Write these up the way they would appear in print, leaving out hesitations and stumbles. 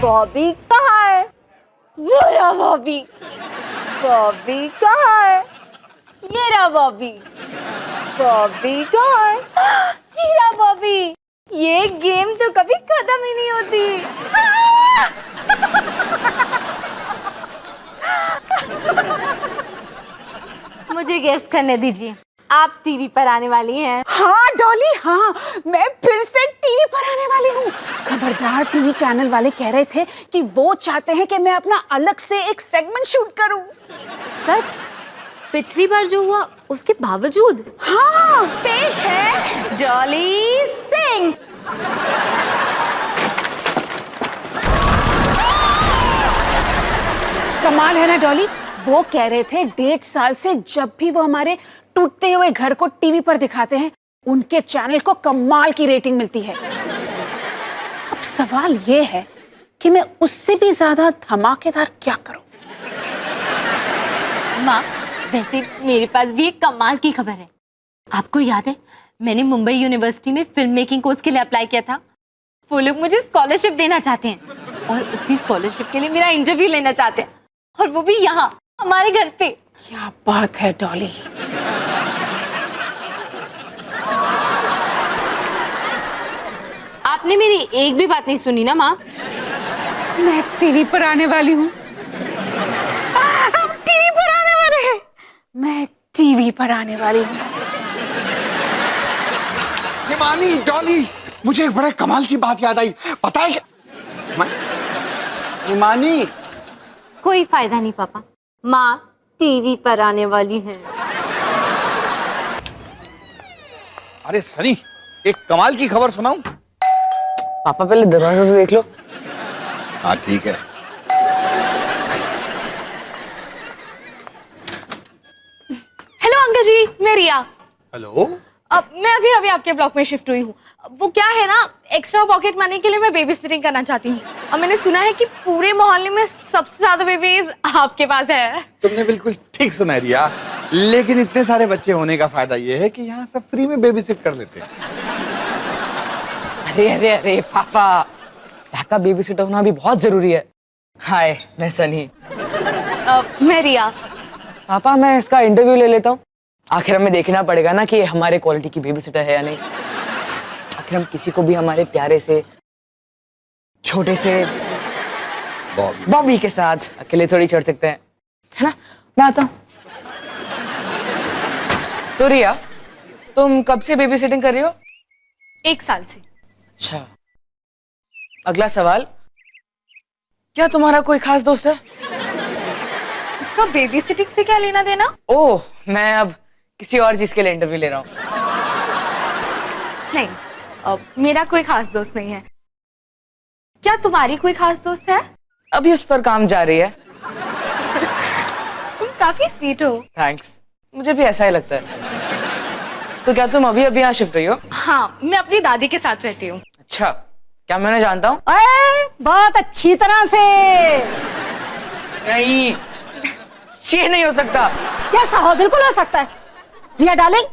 बॉबी कहाँ है? वो रहा बॉबी। बॉबी कहाँ है? ये रहा बॉबी। बॉबी कहाँ है? ये रहा बॉबी। ये गेम तो कभी खत्म ही नहीं होती। मुझे गेस करने दीजिए, आप टीवी पर आने वाली हैं। हाँ डॉली, हाँ मैं फिर से टीवी पर आने वाली हूँ। खबरदार, टीवी चैनल वाले कह रहे थे कि वो चाहते हैं कि मैं अपना अलग से एक सेगमेंट शूट करूँ। सच? पिछली बार जो हुआ उसके बावजूद? हाँ, पेश है डॉली सिंह। कमाल है ना डॉली, वो कह रहे थे 1.5 साल से जब भी वो हमारे टूटते हुए घर को टीवी पर दिखाते हैं, उनके चैनल को कमाल की रेटिंग मिलती है। अब सवाल ये है कि मैं उससे भी ज्यादा धमाकेदार क्या करूं? माँ, वैसे मेरे पास भी एक कमाल की खबर है। आपको याद है मैंने मुंबई यूनिवर्सिटी में फिल्म मेकिंग कोर्स के लिए अप्लाई किया था। वो लोग मुझे स्कॉलरशिप देना चाहते हैं और उसी स्कॉलरशिप के लिए मेरा इंटरव्यू लेना चाहते हैं, और वो भी यहाँ हमारे घर पे। क्या बात है डॉली। आपने मेरी एक भी बात नहीं सुनी ना माँ? मैं टीवी पर आने वाली हूँ। हम टीवी पर आने वाले हैं। मैं टीवी पर आने वाली हूँ। हिमानी, डॉली, मुझे एक बड़े कमाल की बात याद आई। पता है क्या हिमानी? कोई फायदा नहीं पापा, माँ टीवी पर आने वाली है। अरे सनी, एक कमाल की खबर सुनाऊं? पापा पहले दरवाजा तो देख लो। हाँ ठीक है। हेलो अंकल जी, मैं रिया। हेलो। अब मैं अभी आपके ब्लॉक में शिफ्ट हुई हूँ। वो क्या है ना, एक्स्ट्रा पॉकेट मनी के लिए मैं बेबी सिटिंग करना चाहती हूँ, और मैंने सुना है कि पूरे मोहल्ले में सबसे ज्यादा बेबीज आपके पास है। तुमने बिल्कुल ठीक सुना रिया, लेकिन इतने सारे बच्चे होने का फायदा ये है कि यहाँ सब फ्री में बेबी सिट कर लेते हैं। अरे अरे अरे पापा, बैकअप बेबी सिटर होना भी बहुत जरूरी है। हाय, मैं सनी। मैं रिया। पापा मैं इसका इंटरव्यू ले लेता हूँ। आखिर हमें देखना पड़ेगा ना कि हमारे क्वालिटी की बेबी सिटर है या नहीं। आखिर हम किसी को भी हमारे प्यारे से छोटे से बॉबी के साथ अकेले थोड़ी छोड़ सकते हैं, है ना? मैं आता हूँ। तो रिया, तुम कब से बेबी सिटिंग कर रही हो? 1 साल से। अच्छा, अगला सवाल, क्या तुम्हारा कोई खास दोस्त है? इसका बेबी सिटिंग से क्या लेना देना? ओह, मैं अब किसी और चीज के लिए इंटरव्यू ले रहा हूँ। नहीं, मेरा कोई खास दोस्त नहीं है। क्या तुम्हारी कोई खास दोस्त है? अभी उस पर काम जारी है। तुम काफी स्वीट हो। थैंक्स, मुझे भी ऐसा ही लगता है। तो क्या तुम अभी अभी यहाँ शिफ्ट हुई हो? हाँ, मैं अपनी दादी के साथ रहती हूँ। अच्छा, क्या मैं उन्हें जानता हूँ? बहुत अच्छी तरह से। नहीं, ये नहीं हो सकता। जैसा हो बिल्कुल हो सकता है। रिया डार्लिंग,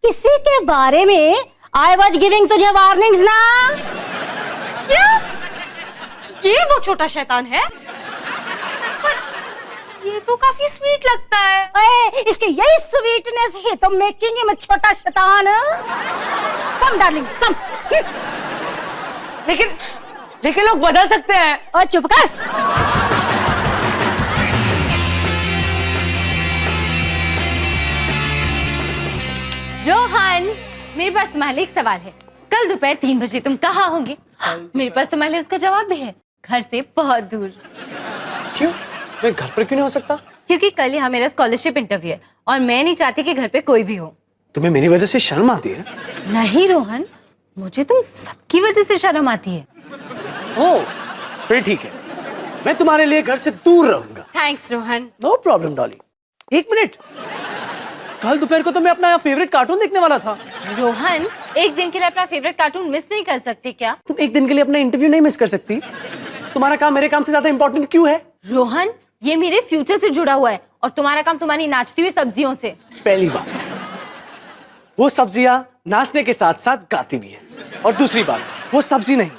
किसी के बारे में आई वॉज गिविंग तुझे वार्निंग्स ना। क्या? ये वो छोटा शैतान है? पर ये तो काफी स्वीट लगता है। इसकी यही स्वीटनेस है तो मेकिंग हिम छोटा शैतान। Come darling come. लेकिन लोग बदल सकते हैं। और चुप कर। रोहन, मेरे पास तुम्हारे लिए एक सवाल है। कल दोपहर 3 बजे तुम कहाँ होंगे? मेरे पास तुम्हारे लिए उसका जवाब भी है, घर से बहुत दूर। क्यों? मैं घर पर क्यों नहीं हो सकता? क्योंकि कल यहाँ मेरा स्कॉलरशिप इंटरव्यू है और मैं नहीं चाहती कि घर पे कोई भी हो। तुम्हें मेरी वजह से शर्म आती है? नहीं रोहन, मुझे तुम सबकी वजह से शर्म आती है। ओह, फिर ठीक है, मैं तुम्हारे लिए घर से दूर रहूंगा। Thanks Rohan. No problem Dolly. 1 minute, कल दोपहर को तो मैं अपना फेवरेट कार्टून देखने वाला था। रोहन, एक दिन के लिए अपना फेवरेट कार्टून मिस नहीं कर सकते क्या? तुम एक दिन के लिए अपना इंटरव्यू नहीं मिस कर सकती? तुम्हारा काम मेरे काम से ज्यादा इंपॉर्टेंट क्यों है? रोहन, ये मेरे फ्यूचर से जुड़ा हुआ है और तुम्हारा काम तुम्हारी नाचती हुई सब्जियों से। पहली बात, वो सब्जियां नाचने के साथ साथ गाती भी है, और दूसरी बात, वो सब्जी नहीं,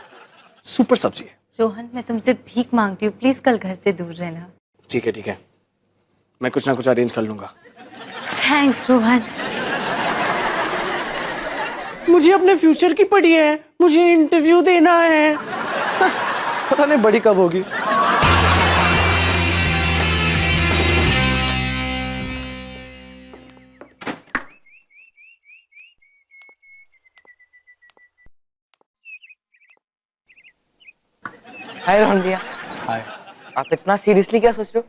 सुपर सब्जी है। रोहन, मैं तुमसे भीख मांगती हूँ, प्लीज कल घर से दूर रहना। ठीक है, मैं कुछ ना कुछ अरेंज कर लूंगा। थैंक्स रोहन। मुझे अपने फ्यूचर की पड़ी है, मुझे इंटरव्यू देना है। पता नहीं बड़ी कब होगी। हाय रोहन भैया। हाय। आप इतना सीरियसली क्या सोच रहे हो?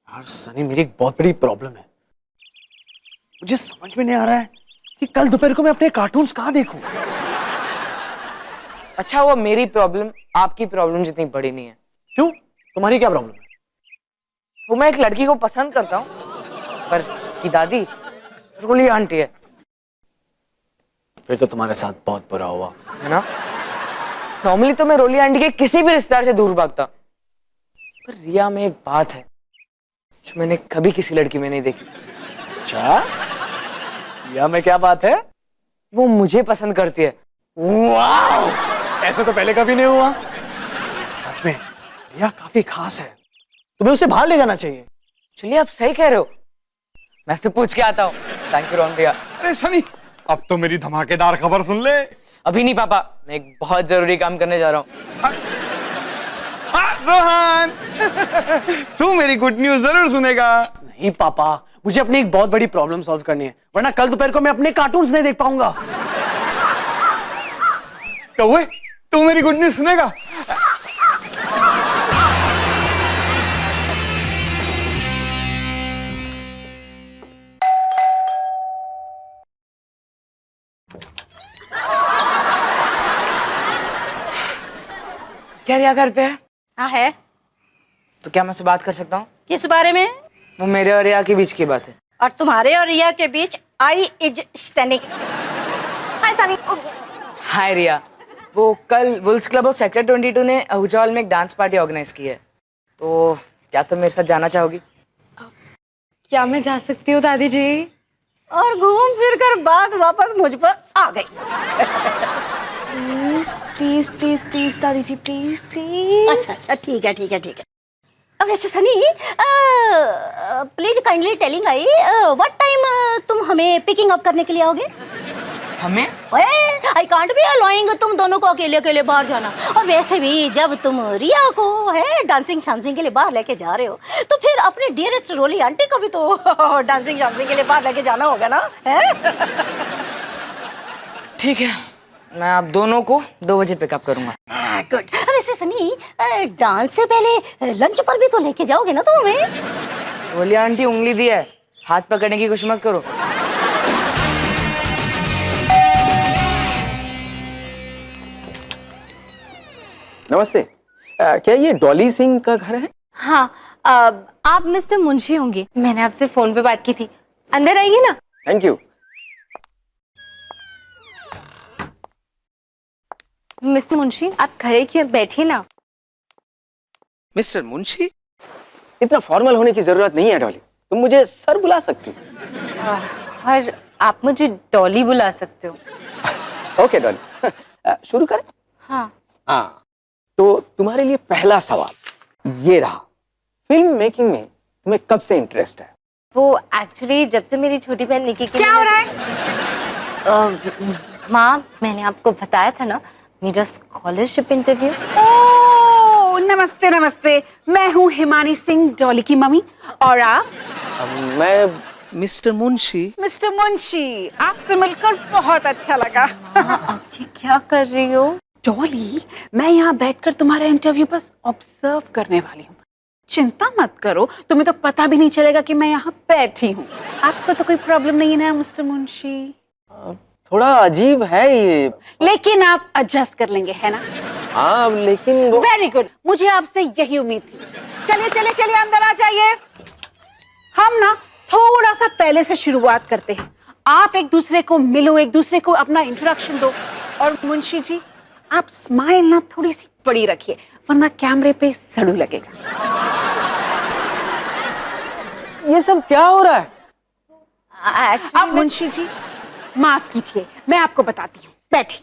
यार सनी, मेरी एक बहुत बड़ी प्रॉब्लम है। मुझे समझ में नहीं आ रहा है कि कल दोपहर को मैं अपने कार्टून्स कहाँ देखूं। अच्छा, वो मेरी प्रॉब्लम आपकी प्रॉब्लम जितनी बड़ी नहीं है। क्यों? तुम्हारी क्या प्रॉब्लम है? वो मैं एक लड़की को पसंद करता हूँ, पर उसकी दादी रोली आंटी है। फिर तो तुम्हारे साथ बहुत बुरा हुआ है ना? नॉर्मली तो मैं रोली आंटी के किसी भी रिश्तेदार से दूर भागता, पर रिया में एक बात है जो मैंने कभी किसी लड़की में नहीं देखी। अच्छा, या मैं क्या बात है? वो मुझे पसंद करती है। वाओ! ऐसे तो पहले कभी नहीं हुआ। सच में रिया काफी खास है, तुम्हें उसे बाहर ले जाना चाहिए। चलिए, आप सही कह रहे हो, मैं उससे पूछ के आता हूँ। थैंक यू रोहन भैया। अरे सनी, अब तो मेरी धमाकेदार खबर सुन ले। अभी नहीं पापा, मैं एक बहुत जरूरी काम करने जा रहा हूँ। रोहन, तू मेरी गुड न्यूज जरूर सुनेगा। नहीं पापा, मुझे अपनी एक बहुत बड़ी प्रॉब्लम सॉल्व करनी है, वरना कल दोपहर को मैं अपने कार्टून्स नहीं देख पाऊंगा। कौवे, तू मेरी गुड न्यूज सुनेगा? क्या रिया घर पे है? हाँ है। तो क्या मैं उससे बात कर सकता हूँ? किस बारे में? वो मेरे और रिया के बीच की बात है। और तुम्हारे और रिया के बीच आई इज स्टैंडिंग। हाय सनी। हाय रिया, वो कल वुल्स क्लब ऑफ सेक्टर 22 ने आहूजा हॉल में एक डांस पार्टी ऑर्गेनाइज की है, तो क्या तुम मेरे साथ जाना चाहोगी? क्या मैं जा सकती हूँ दादी जी? और घूम फिर कर बात वापस मुझ पर आ गई। प्लीज प्लीज प्लीज प्लीज दादी जी, प्लीज प्लीज। अच्छा ठीक है। अब वैसे Sunny, please kindly telling I what time तुम हमें पिकिंग अप करने के लिए आओगे? हमें? आई कांट बी अलाउइंग तुम दोनों को अकेले बाहर जाना। और वैसे भी जब तुम रिया को डांसिंग शांसिंग के लिए बाहर लेके जा रहे हो, तो फिर अपने डियरेस्ट रोली आंटी को भी तो डांसिंग शांसिंग के लिए बाहर लेके जाना होगा ना? ठीक है, मैं आप दोनों को 2 बजे पिकअप करूंगा। गुड। वैसे सनी, डांस से पहले लंच पर भी तो लेके जाओगे ना तुम हमें? बोलिए आंटी, उंगली दी है, हाथ पकड़ने की कोशिश मत करो। नमस्ते। क्या ये डॉली सिंह का घर है? हाँ, आप मिस्टर मुंशी होंगे, मैंने आपसे फोन पे बात की थी। अंदर आइए ना। Thank you. मिस्टर मुंशी, आप खड़े क्यों, बैठिए ना। मिस्टर मुंशी? इतना फॉर्मल होने की जरूरत नहीं है डॉली, तुम मुझे सर बुला सकती हो। और आप मुझे डॉली बुला सकते हो। ओके डॉली, शुरू करें? हाँ। हाँ, तो तुम्हारे लिए पहला सवाल ये रहा, फिल्म मेकिंग में तुम्हें कब से इंटरेस्ट है? वो एक्चुअली जब से मेरी छोटी बहन निकी के क्या हो रहा है? माँ, मैंने आपको बताया था ना, मेरा स्कॉलरशिप इंटरव्यू। ओ नमस्ते, मैं हूँ हिमानी सिंह, डॉली की मम्मी। और आप? मैं मिस्टर मुंशी। मिस्टर मुंशी, आपसे मिलकर बहुत अच्छा लगा। आप ये क्या कर रही हो? डॉली, मैं यहाँ बैठकर तुम्हारा इंटरव्यू बस ऑब्जर्व करने वाली हूँ। चिंता मत करो, तुम्हें तो पता भी नहीं चलेगा कि मैं यहाँ बैठी हूँ। आपको तो कोई प्रॉब्लम नहीं है ना मिस्टर मुंशी? थोड़ा अजीब है ये। लेकिन आप एडजस्ट कर लेंगे, है ना? हाँ, लेकिन वो वेरी गुड, मुझे आपसे यही उम्मीद थी। चलिए अंदर आ जाइए। हम ना थोड़ा सा पहले से शुरुआत करते हैं। आप एक दूसरे को मिलो, एक दूसरे को अपना इंट्रोडक्शन दो। और मुंशी जी, आप स्माइल ना थोड़ी सी बड़ी रखिए, वरना कैमरे पे सड़ू लगेगा। ये सब क्या हो रहा है? अब मुंशी जी माफ कीजिए, मैं आपको बताती हूँ। बैठिए।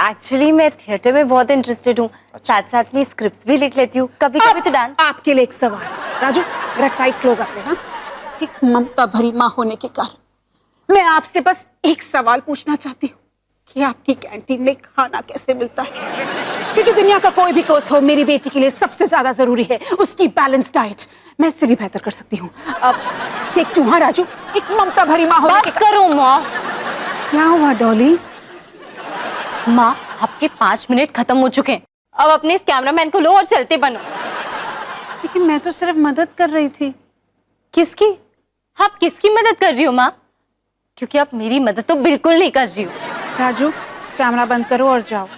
एक्चुअली मैं थिएटर में बहुत इंटरेस्टेड हूँ, साथ साथ में स्क्रिप्ट्स भी लिख लेती हूँ, कभी कभी तो डांस। आपके लिए एक सवाल, राजू मेरा टाइट क्लोज अप लेना। एक ममता भरी माँ होने के कारण मैं आपसे बस एक सवाल पूछना चाहती हूँ कि आपकी कैंटीन में खाना कैसे मिलता है? क्योंकि दुनिया का कोई भी कोर्स हो, मेरी बेटी के लिए सबसे ज्यादा जरूरी है उसकी बैलेंस डाइट। मैं इससे भी बेहतर कर सकती हूँ। अब टेक 2, हाँ राजू, एक ममता भरी माँ होने के बस करो माँ। क्या हुआ डॉली? माँ, आपके 5 मिनट खत्म हो चुके हैं, अब अपने इस कैमरामैन को लो और चलते बनो। लेकिन मैं तो सिर्फ मदद कर रही थी। किसकी? आप किसकी मदद कर रही हो माँ? क्योंकि आप मेरी मदद तो बिल्कुल नहीं कर रही हो। राजू कैमरा बंद करो और जाओ।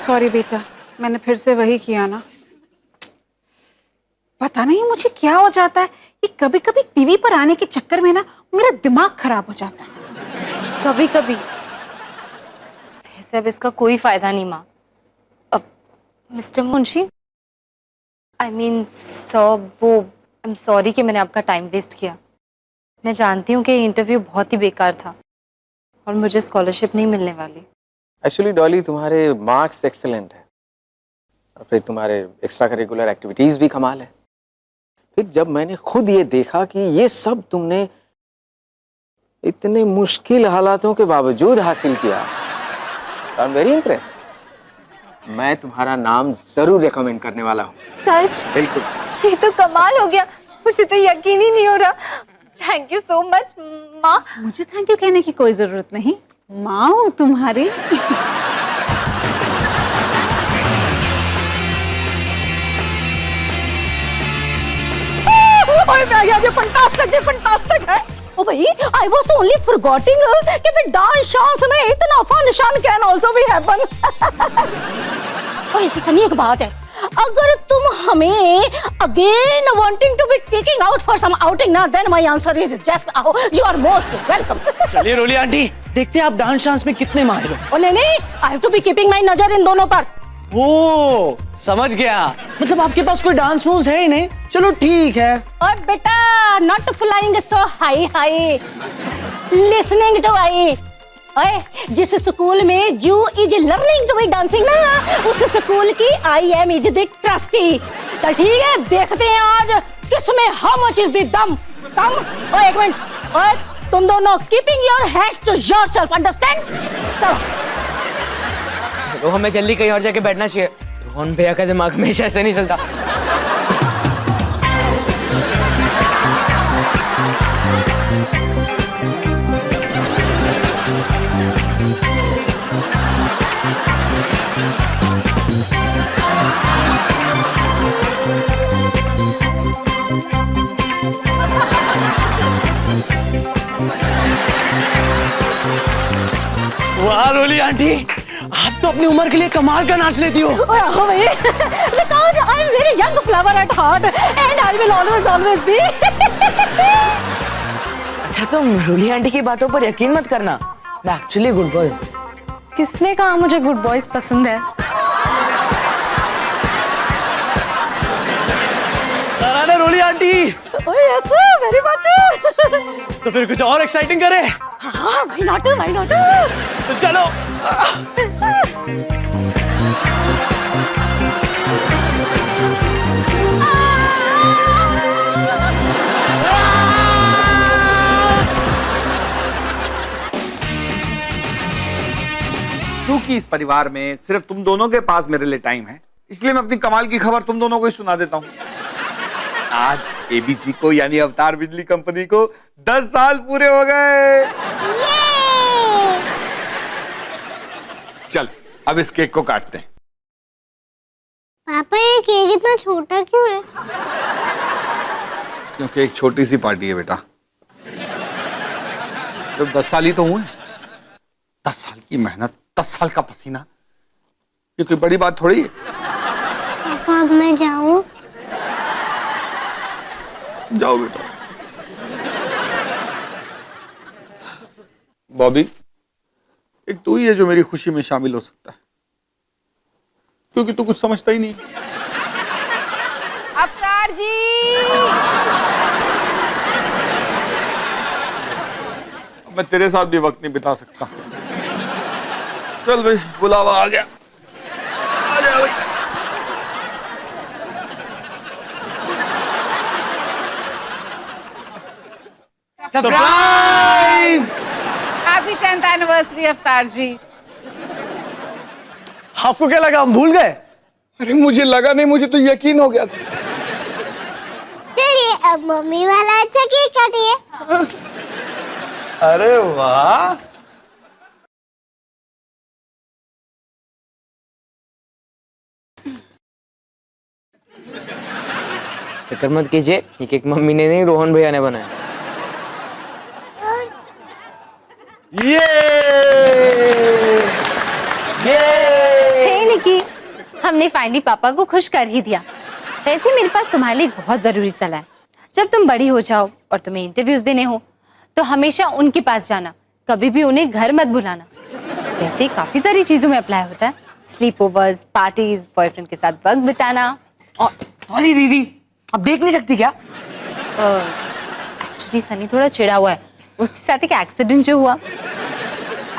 सॉरी बेटा, मैंने फिर से वही किया ना। पता नहीं मुझे क्या हो जाता है, ये कभी कभी टीवी पर आने के चक्कर में ना मेरा दिमाग खराब हो जाता है। कभी कभी वैसे अब इसका कोई फायदा नहीं माँ। अब mister Munshi, I mean sir, वो आई एम सॉरी कि मैंने आपका टाइम वेस्ट किया। मैं जानती हूँ कि इंटरव्यू बहुत ही बेकार था और मुझे स्कॉलरशिप नहीं मिलने वाली। एक्चुअली डॉली, तुम्हारे मार्क्स एक्सेलेंट है और फिर तुम्हारे एक्स्ट्रा करिकुलर एक्टिविटीज भी कमाल है। फिर जब मैंने खुद ये देखा कि ये सब तुमने इतने मुश्किल हालातों के बावजूद हासिल किया, आई एम वेरी इम्प्रेस्ड। मैं तुम्हारा नाम जरूर रिकमेंड करने वाला हूँ। सच? बिल्कुल। ये तो कमाल हो गया, मुझे तो यकीन ही नहीं हो रहा। थैंक यू सो मच माँ। मुझे थैंक यू कहने की कोई जरूरत नहीं, माँ हूँ तुम्हारी। फंटास्टिक है। ओ भाई, I was the only forgetting कि मैं डांस शांस में इतना फन शन कैन आल्सो बी हैपन। और ऐसे सनी एक बात है, अगर तुम हमें again wanting to be taking out for some outing ना, then my answer is just you are most welcome. चलिए रोली आंटी, देखते हैं आप डांस डांस में कितने माहिर हो। ओ नहीं, I have to be keeping my नजर इन दोनों पर। ओ समझ गया, मतलब आपके पास कोई डांस मूव्स है ही नहीं। चलो ठीक है। और बेटा, not flying so high high, listening to I. ओए, जिस स्कूल में you is learning to be dancing ना, उस स्कूल की I am is the trustee. तो ठीक है, देखते हैं आज किसमें हाउ मच इज द दम। दम। ओए एक मिनट, ओए तुम दोनों keeping your hands to yourself, understood? चलो हमें जल्दी कहीं और जाके बैठना चाहिए। रोहन भैया का दिमाग हमेशा ऐसे नहीं चलता। वाह रोली आंटी, आप तो अपनी उम्र के लिए कमाल का नाच लेती हो। Oh, because I am very young flower at heart and I will always be। अच्छा, तुम रोली आंटी की बातों पर यकीन मत करना, मैं एक्चुअली गुड बॉय हूँ। किसने कहा मुझे गुड बॉयज पसंद है? रोली aunty, Oh yes, very much। तो फिर कुछ और एक्साइटिंग करें? हाँ, why not? तो चलो। क्योंकि इस परिवार में सिर्फ तुम दोनों के पास मेरे लिए टाइम है, इसलिए मैं अपनी कमाल की खबर तुम दोनों को ही सुना देता हूँ। आज एबीसी को यानी अवतार बिजली कंपनी को 10 साल पूरे हो गए। चल अब इस केक को काटते हैं। पापा, ये केक इतना छोटा क्यों है? क्योंकि एक छोटी सी पार्टी है बेटा। जब 10 साल ही तो हुए, 10 साल की मेहनत, 10 साल का पसीना, ये कोई बड़ी बात थोड़ी है। पापा, अब मैं जाऊं? जाओ बेटा। बॉबी, एक तू ही है जो मेरी खुशी में शामिल हो सकता है, क्योंकि तू कुछ समझता ही नहीं। अवतार जी, मैं तेरे साथ भी वक्त नहीं बिता सकता। चल भाई, बुलावा आ गया। आ जा भाई। सरप्राइज! हैप्पी 10th एनिवर्सरी अवतार जी। आपको क्या लगा हम भूल गए? अरे मुझे लगा नहीं, मुझे तो यकीन हो गया था। चलिए अब मम्मी वाला अच्छा केक काटिए। अरे वाह, फिक्र मत कीजिए, ये केक मम्मी ने नहीं रोहन भैया ने बनाया। हे निकी, हमने फाइनली पापा को खुश कर ही दिया। वैसे मेरे पास तुम्हारे लिए एक बहुत जरूरी सलाह है। जब तुम बड़ी हो जाओ और तुम्हें इंटरव्यूज देने हो तो हमेशा उनके पास जाना, कभी भी उन्हें घर मत बुलाना। वैसे काफी सारी चीजों में अप्लाई होता है, स्लीप ओवर्स, पार्टीज, बॉयफ्रेंड के साथ वक्त बिताना। और सॉरी दीदी, अब देख नहीं सकती क्या? एक्चुअली सनी थोड़ा चिढ़ा हुआ है, उसके साथ एक एक्सीडेंट जो हुआ।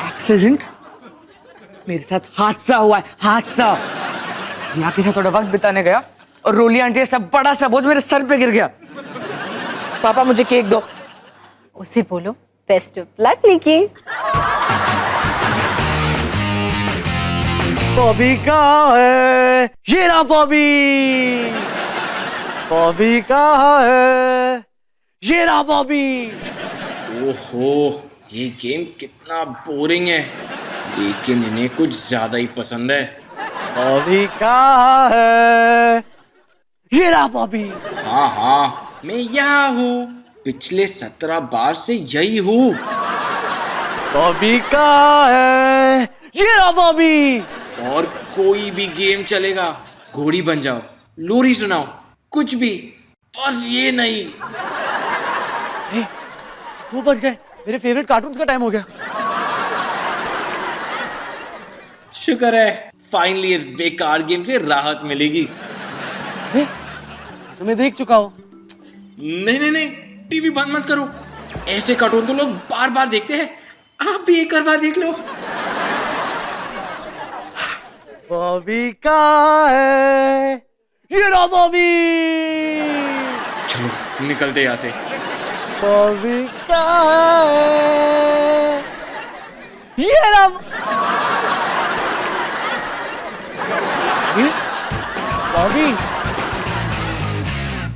एक्सीडेंट? मेरे साथ हादसा हुआ है, हादसा। जिया के साथ थोड़ा वक्त बिताने गया और रोली आंटी का सब बड़ा सा बोझ मेरे सर पे गिर गया। पापा मुझे केक दो। उसे बोलो बेस्ट ऑफ लक निकी। बॉबी कहाँ है? ये रहा बॉबी। बॉबी कहाँ है? ये रहा बॉबी। ओहो, ये गेम कितना बोरिंग है, लेकिन इन्हें कुछ ज्यादा ही पसंद है। बॉबी कहाँ है? ये रहा बॉबी। हाँ हाँ, मैं यहाँ हूँ, पिछले 17 बार से यही हूँ। बॉबी कहाँ है? ये रहा बॉबी। और कोई भी गेम चलेगा, घोड़ी बन जाओ, लोरी सुनाओ, कुछ भी, बस ये नहीं। वो बच गए, मेरे फेवरेट कार्टून्स का टाइम हो गया। शुक्र है, फाइनली इस बेकार गेम से राहत मिलेगी। तुम्हें देख चुका हूँ। नहीं नहीं नहीं, टीवी बंद मत करो, ऐसे कार्टून तो लोग बार बार देखते हैं, आप भी एक बार देख लो। बॉबी कहाँ है? ये रहा बॉबी। चलो निकलते यहाँ से। बॉबी कहाँ है? ये रहा बॉबी।